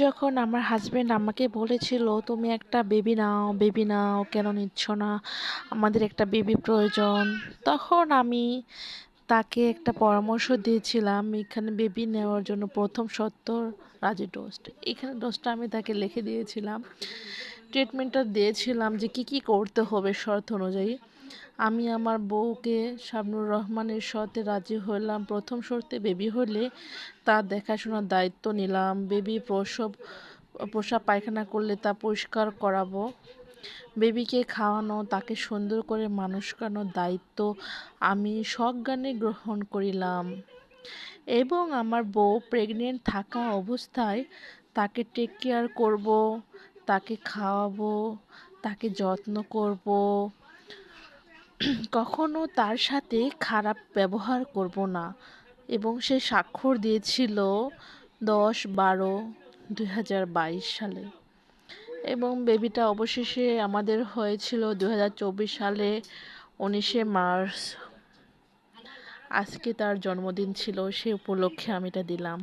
যখন আমার হাসব্যান্ড আমাকে বলেছিল তুমি একটা বেবি নাও, বেবি নাও, কেন নিচ্ছ না, আমাদের একটা বেবি প্রয়োজন, তখন আমি তাকে একটা পরামর্শ দিয়েছিলাম। এখানে বেবি নেওয়ার জন্য প্রথম শর্ত রাজি ডোজ। এখানে ডোজটা আমি তাকে লিখে দিয়েছিলাম, ট্রিটমেন্টটা দিয়েছিলাম যে কি কি করতে হবে শর্ত অনুযায়ী। আমি আমার বউকে শাবনুর রহমানের শর্তে রাজি হলাম। প্রথম শর্তে বেবি হলে তার দেখাশোনার দায়িত্ব নিলাম। বেবি প্রসাব পায়খানা করলে তা পরিষ্কার করাবো। বেবিকে খাওয়ানো, তাকে সুন্দর করে মানুষ করানোর দায়িত্ব আমি সজ্ঞানে গ্রহণ করিলাম। এবং আমার বউ প্রেগনেন্ট থাকা অবস্থায় তাকে টেক কেয়ার করব, তাকে খাওয়াবো, তাকে যত্ন করব, কখনো তার সাথে খারাপ ব্যবহার করব না। এবং সে স্বাক্ষর দিয়েছিল 10/12/2022 সালে। এবং বেবিটা অবশেষে আমাদের হয়েছিল 2024 সালে 19শে মার্চ। আজকে তার জন্মদিন ছিল, সে উপলক্ষে আমি এটা দিলাম।